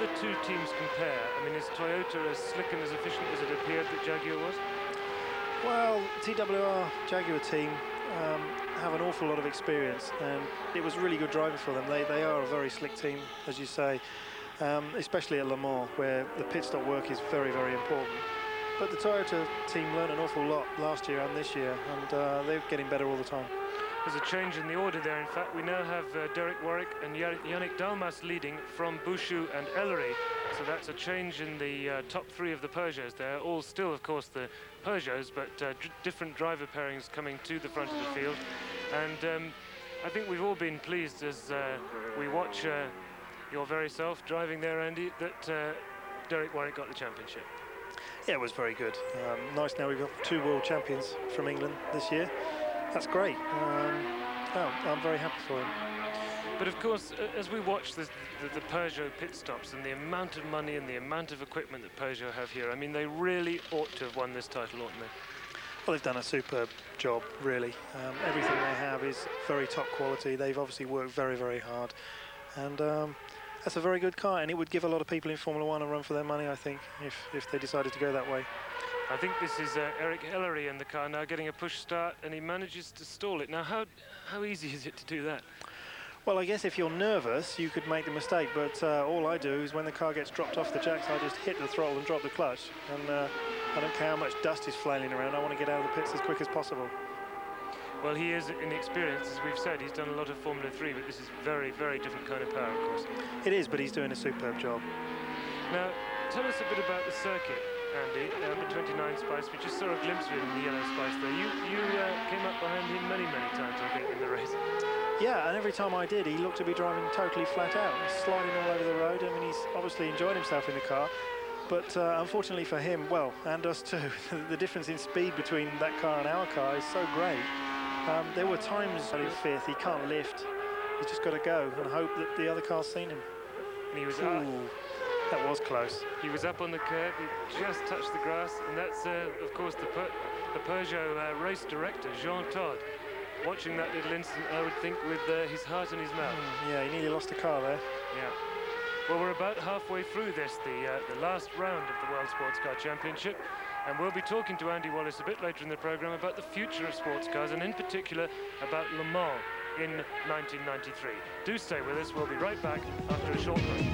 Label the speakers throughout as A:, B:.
A: the two teams compare? I mean, is Toyota as slick and as efficient as it appeared that Jaguar was?
B: Well, TWR Jaguar team have an awful lot of experience, and it was really good driving for them. They are a very slick team, as you say, especially at Le Mans, where the pit stop work is very, very important. But the Toyota team learned an awful lot last year and this year, and they're getting better all the time.
A: There's a change in the order there. In fact, we now have Derek Warwick and Yannick Dalmas leading from Bouchou and Ellery. So that's a change in the top three of the Peugeots there. All still, of course, the Peugeots, but different driver pairings coming to the front of the field. And I think we've all been pleased as we watch your very self driving there, Andy, that Derek Warwick got the championship.
B: Yeah, it was very good. Nice now we've got 2 world champions from England this year. That's great. I'm very happy for him.
A: But of course, as we watch the Peugeot pit stops and the amount of money and the amount of equipment that Peugeot have here, I mean, they really ought to have won this title, oughtn't they?
B: Well, they've done a superb job, really. Everything they have is very top quality. They've obviously worked very, very hard. And that's a very good car, and it would give a lot of people in Formula One a run for their money, I think, if they decided to go that way.
A: I think this is Eric Ellery in the car now getting a push start, and he manages to stall it. Now, how easy is it to do that?
B: Well, I guess if you're nervous, you could make the mistake, but all I do is when the car gets dropped off the jacks, I just hit the throttle and drop the clutch. And I don't care how much dust is flailing around, I want to get out of the pits as quick as possible.
A: Well, he is inexperienced, as we've said. He's done a lot of Formula 3, but this is very, very different kind of power, of course.
B: It is, but he's doing a superb job.
A: Now, tell us a bit about the circuit, Andy, the 29 Spice. We just saw a glimpse of it in the yellow Spice there. You came up behind him many, many times, I think, in the race.
B: Yeah, and every time I did, he looked to be driving totally flat out. He's sliding all over the road. I mean, he's obviously enjoyed himself in the car. But unfortunately for him, well, and us too, the difference in speed between that car and our car is so great. There were times in 5th, he can't lift. He's just got to go and hope that the other car's seen him.
A: And he was
B: that was close.
A: He was up on the curb, he just touched the grass, and that's, of course, the Peugeot race director, Jean Todt, watching that little incident, I would think, with his heart in his mouth.
B: Yeah, he nearly lost a car there.
A: Yeah. Well, we're about halfway through this, the last round of the World Sports Car Championship, and we'll be talking to Andy Wallace a bit later in the programme about the future of sports cars, and in particular about Le Mans in 1993. Do stay with us, we'll be right back after a short break.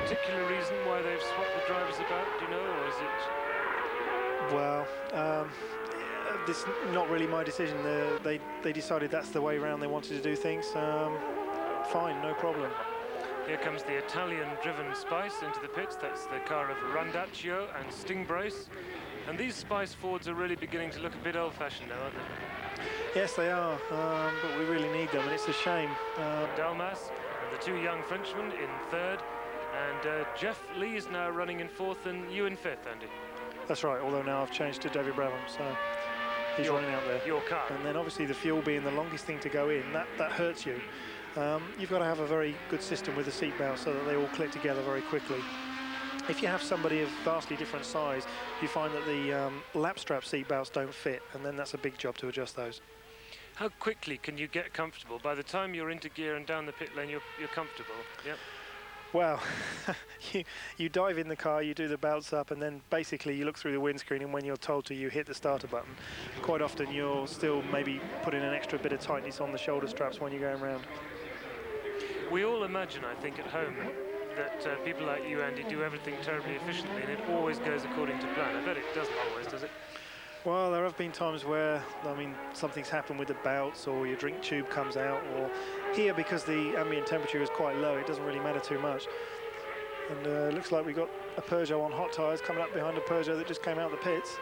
A: Particular reason why they've swapped the drivers about, do you know, or is it?
B: Well, this is not really my decision. They decided that's the way around they wanted to do things. Fine, no problem.
A: Here comes the Italian-driven Spice into the pits. That's the car of Randaccio and Stingbrace. And these Spice Fords are really beginning to look a bit old-fashioned now, aren't they?
B: Yes, they are, but we really need them, and it's a shame.
A: Dalmas and the 2 young Frenchmen in 3rd, and Jeff Lee is now running in 4th, and you in 5th, Andy.
B: That's right, although now I've changed to David Brabham, so he's running out there.
A: Your car.
B: And then obviously the fuel being the longest thing to go in, that hurts you. You've got to have a very good system with the seat belts so that they all click together very quickly. If you have somebody of vastly different size, you find that the lap strap seat belts don't fit, and then that's a big job to adjust those.
A: How quickly can you get comfortable? By the time you're into gear and down the pit lane, you're comfortable. Yep.
B: Well, you dive in the car, you do the belts up, and then basically you look through the windscreen, and when you're told to, you hit the starter button. Quite often you'll still maybe put in an extra bit of tightness on the shoulder straps when you're going around.
A: We all imagine, I think, at home that people like you, Andy, do everything terribly efficiently, and it always goes according to plan. I bet it doesn't always, does it?
B: Well, there have been times where, I mean, something's happened with the belts, or your drink tube comes out, or here, because the ambient temperature is quite low, it doesn't really matter too much. And it looks like we've got a Peugeot on hot tyres coming up behind a Peugeot that just came out of the pits.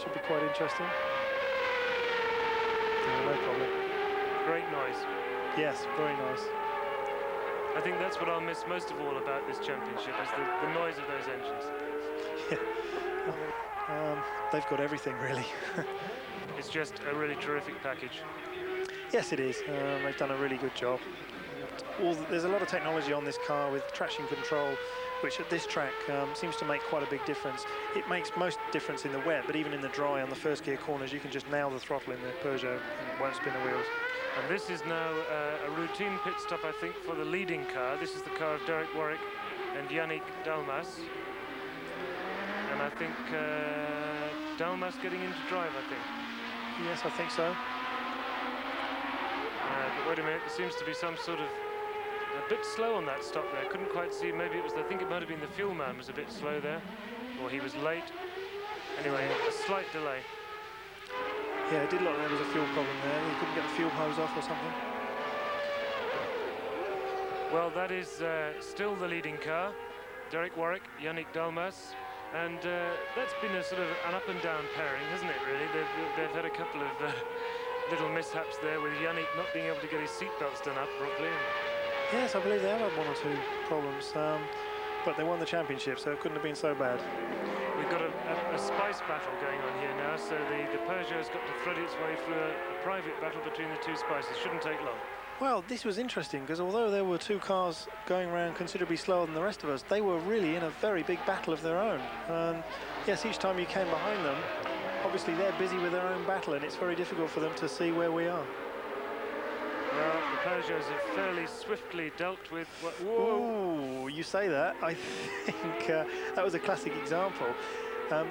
B: Should be quite interesting. No problem.
A: Great noise.
B: Yes, very nice.
A: I think that's what I'll miss most of all about this championship, is the noise of those engines.
B: Yeah. They've got everything, really.
A: It's just a really terrific package.
B: Yes, it is. They've done a really good job. There's a lot of technology on this car with traction control, which at this track seems to make quite a big difference. It makes most difference in the wet, but even in the dry on the first gear corners, you can just nail the throttle in the Peugeot and it won't spin the wheels.
A: And this is now a routine pit stop, I think, for the leading car. This is the car of Derek Warwick and Yannick Dalmas. And I think Dalmas getting into drive, I think.
B: Yes, I think so.
A: But wait a minute, there seems to be some sort of a bit slow on that stop there. Couldn't quite see, maybe it was, I think it might have been the fuel man was a bit slow there, or he was late. Anyway, a slight delay.
B: Yeah, it did look like there was a fuel problem there. He couldn't get the fuel hose off or something.
A: Well, that is still the leading car, Derek Warwick, Yannick Dalmas, and that's been a sort of an up and down pairing, hasn't it, really? They've had a couple of little mishaps there with Yannick not being able to get his seatbelts done up properly.
B: Yes, I believe they have had one or two problems, but they won the championship, so it couldn't have been so bad.
A: We've got a spice battle going on here now, so the Peugeot's got to thread its way through a private battle between the two spices. Shouldn't take long.
B: Well, this was interesting, because although there were two cars going around considerably slower than the rest of us, they were really in a very big battle of their own. Yes, each time you came behind them, obviously they're busy with their own battle, and it's very difficult for them to see where we are.
A: Well, the Peugeots have fairly swiftly dealt with what... Whoa!
B: Ooh, you say that. I think that was a classic example.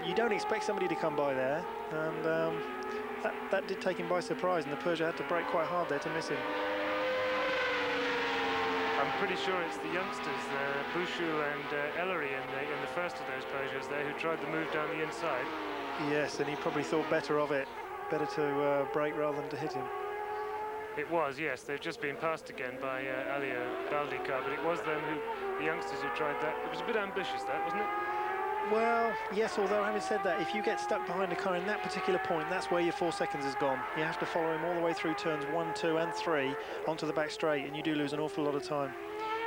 B: You don't expect somebody to come by there, and that did take him by surprise, and the Peugeot had to brake quite hard there to miss him.
A: I'm pretty sure it's the youngsters, Bouchou and Ellery in the first of those Peugeots there, who tried the move down the inside.
B: Yes, and he probably thought better of it. Better to brake rather than to hit him.
A: It was, yes. They've just been passed again by Alio Baldi car, but it was them the youngsters who tried that. It was a bit ambitious, that, wasn't it?
B: Well, yes, although having said that, if you get stuck behind a car in that particular point, that's where your 4 seconds is gone. You have to follow him all the way through turns 1, 2 and 3 onto the back straight, and you do lose an awful lot of time.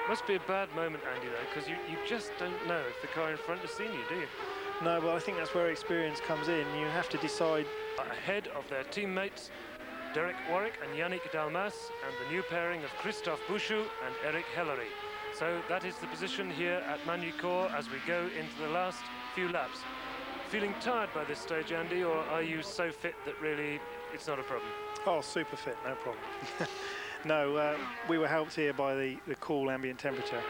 A: Must be a bad moment, Andy, though, because you just don't know if the car in front has seen you, do you?
B: No, but I think that's where experience comes in. You have to decide.
A: Ahead of their teammates, Derek Warwick and Yannick Dalmas, and the new pairing of Christophe Bouchou and Eric Hellery. So that is the position here at Magny-Cours as we go into the last few laps. Feeling tired by this stage, Andy, or are you so fit that really it's not a problem?
B: Oh, super fit, no problem. No, we were helped here by the cool ambient temperature.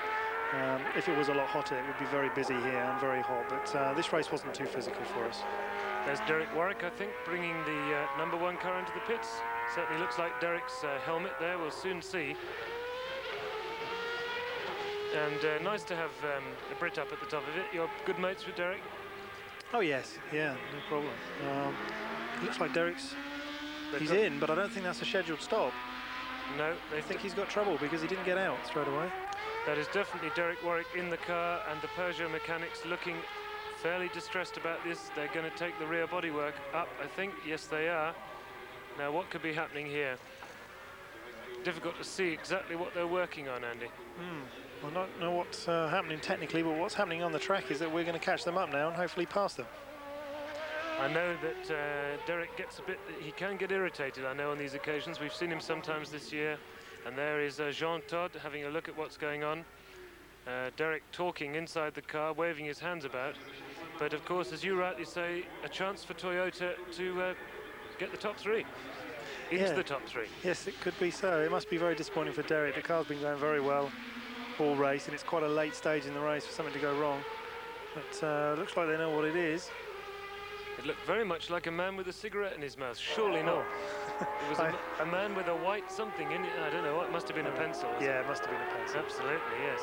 B: If it was a lot hotter, it would be very busy here and very hot, but this race wasn't too physical for us.
A: There's Derek Warwick, I think, bringing the #1 car into the pits. Certainly looks like Derek's helmet there, we'll soon see. And nice to have a Brit up at the top of it. You're good mates with Derek?
B: Oh yes, yeah, no problem. It looks like he's in, but I don't think that's a scheduled stop.
A: No,
B: I think he's got trouble because he didn't get out straight away.
A: That is definitely Derek Warwick in the car, and the Peugeot mechanics looking fairly distressed about this. They're going to take the rear bodywork up, I think. Yes, they are. Now, what could be happening here? Difficult to see exactly what they're working on, Andy.
B: I don't know what's happening technically, but what's happening on the track is that we're going to catch them up now and hopefully pass them.
A: I know that Derek gets he can get irritated, I know, on these occasions. We've seen him sometimes this year. And there is Jean Todt having a look at what's going on. Derek talking inside the car, waving his hands about. But of course, as you rightly say, a chance for Toyota to get the top 3. Into the top 3.
B: Yes, it could be so. It must be very disappointing for Derek. The car's been going very well all race, and it's quite a late stage in the race for something to go wrong. But looks like they know what it is.
A: It looked very much like a man with a cigarette in his mouth. Surely not. It was a man with a white something in it. I don't know what. It must have been a pencil.
B: Yeah, it must have been a pencil.
A: Absolutely, yes.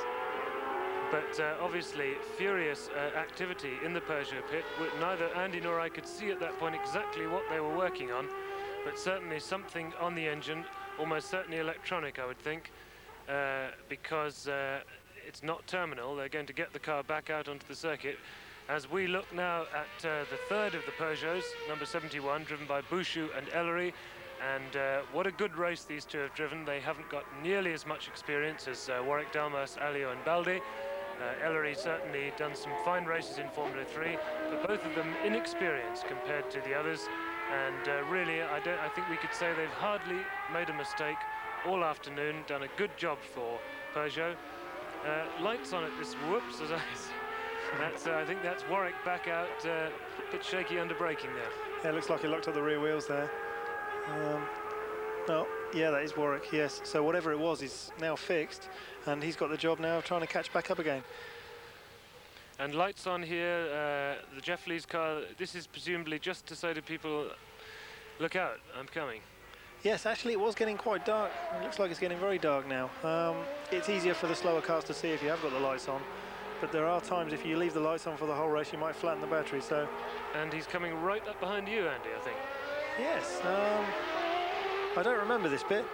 A: But obviously, furious activity in the Peugeot pit. Neither Andy nor I could see at that point exactly what they were working on, but certainly something on the engine, almost certainly electronic, I would think, because it's not terminal. They're going to get the car back out onto the circuit. As we look now at the third of the Peugeots, number 71, driven by Bouchou and Ellery. And what a good race these two have driven. They haven't got nearly as much experience as Warwick, Dalmas, Alio and Baldi. Ellery certainly done some fine races in Formula 3, but both of them inexperienced compared to the others. And really, I think we could say they've hardly made a mistake all afternoon, done a good job for Peugeot. Lights on at this, whoops, as I think that's Warwick back out, a bit shaky under braking there.
B: Yeah, it looks like he locked up the rear wheels there. No, Yeah, that is Warwick, yes. So whatever it was is now fixed, and he's got the job now of trying to catch back up again.
A: And lights on here, the Jeff Lee's car. This is presumably just to say to people, look out, I'm coming.
B: Yes, actually it was getting quite dark. It looks like it's getting very dark now. It's easier for the slower cars to see if you have got the lights on, but there are times if you leave the lights on for the whole race, you might flatten the battery, so...
A: And he's coming right up behind you, Andy, I think.
B: Yes, I don't remember this bit.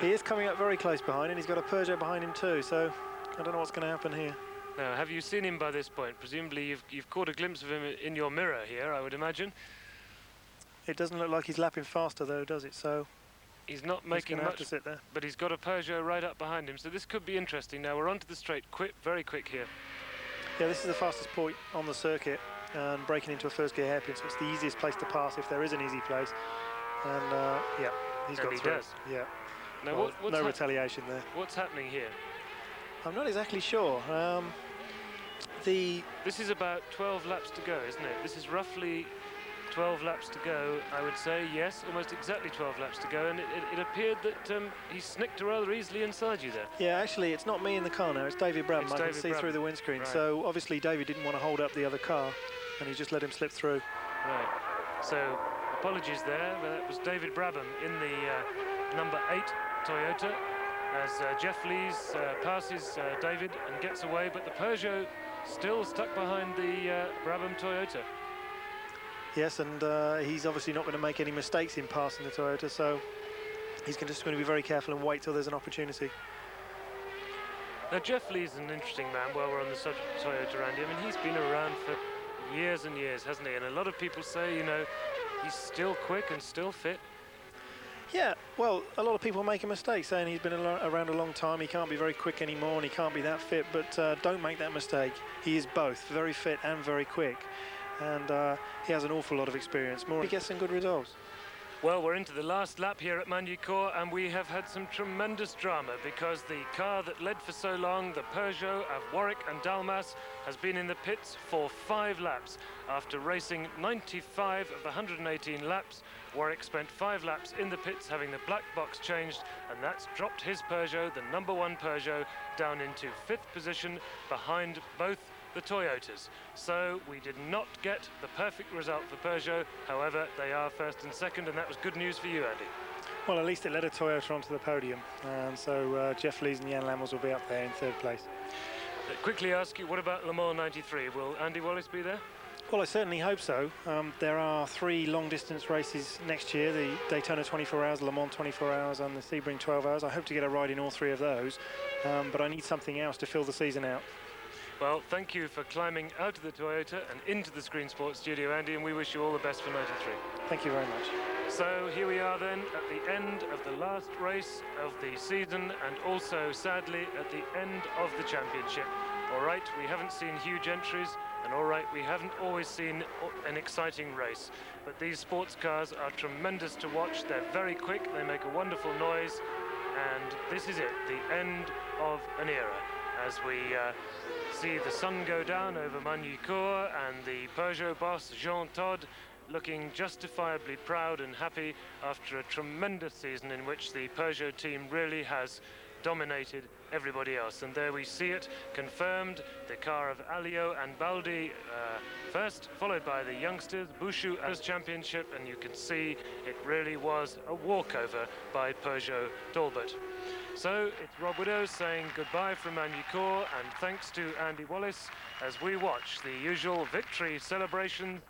B: He is coming up very close behind, and he's got a Peugeot behind him too, so I don't know what's going to happen here.
A: Now, have you seen him by this point? Presumably you've caught a glimpse of him in your mirror here, I would imagine.
B: It doesn't look like he's lapping faster though, does it? So
A: he's not making
B: much,
A: much,
B: to sit there.
A: But he's got a Peugeot right up behind him, so this could be interesting. Now we're onto the straight, very quick here.
B: Yeah, this is the fastest point on the circuit, and breaking into a first gear hairpin, so it's the easiest place to pass if there is an easy place. And yeah, he's got through.
A: Does.
B: Yeah.
A: Now
B: well, no retaliation there.
A: What's happening here?
B: I'm not exactly sure.
A: This is about 12 laps to go, isn't it? This is roughly 12 laps to go, I would say. Yes, almost exactly 12 laps to go, and it appeared that he snicked rather easily inside you there.
B: Yeah, actually, it's not me in the car now, it's David Brabham. I can see through the windscreen. Right. So obviously David didn't want to hold up the other car, and he just let him slip through.
A: Right. So apologies there, but that was David Brabham in the number 8 Toyota, as Jeff Lees passes David and gets away, but the Peugeot still stuck behind the Brabham Toyota.
B: Yes, and he's obviously not going to make any mistakes in passing the Toyota, so he's just going to be very careful and wait till there's an opportunity.
A: Now, Jeff Lee's an interesting man while we're on the subject of Toyota, Andy. I mean, he's been around for years and years, hasn't he? And a lot of people say, you know, he's still quick and still fit.
B: Yeah, well, a lot of people make a mistake saying he's been around a long time, he can't be very quick anymore and he can't be that fit, but don't make that mistake. He is both very fit and very quick, and he has an awful lot of experience. He gets some good results.
A: Well, we're into the last lap here at Magny-Cours, and we have had some tremendous drama because the car that led for so long, the Peugeot of Warwick and Dalmas, has been in the pits for 5 laps. After racing 95 of the 118 laps, Warwick spent 5 laps in the pits having the black box changed, and that's dropped his Peugeot, the number 1 Peugeot, down into 5th position behind both the Toyotas. So we did not get the perfect result for Peugeot. However, they are first and second, and that was good news for you, Andy.
B: Well, at least it led a Toyota onto the podium, and so Jeff Lees and Jan Lammers will be up there in 3rd place.
A: Quickly ask you, what about Le Mans 93? Will Andy Wallace be there?
B: Well, I certainly hope so. There are 3 long-distance races next year, the Daytona 24 hours, Le Mans 24 hours and the Sebring 12 hours. I hope to get a ride in all 3 of those, but I need something else to fill the season out.
A: Well, thank you for climbing out of the Toyota and into the Screen Sports studio, Andy, and we wish you all the best for 93.
B: Thank you very much.
A: So here we are then at the end of the last race of the season, and also, sadly, at the end of the championship. All right, we haven't seen huge entries, and all right, we haven't always seen an exciting race. But these sports cars are tremendous to watch. They're very quick, they make a wonderful noise, and this is it, the end of an era. As we see the sun go down over Magny-Cours and the Peugeot boss, Jean Todt, looking justifiably proud and happy after a tremendous season in which the Peugeot team really has dominated everybody else. And there we see it confirmed, the car of Alliot and Baldi first, followed by the youngsters, Bouchou as championship, and you can see it really was a walkover by Peugeot Talbot. So it's Rob Widows saying goodbye from Magny-Cours, and thanks to Andy Wallace as we watch the usual victory celebration.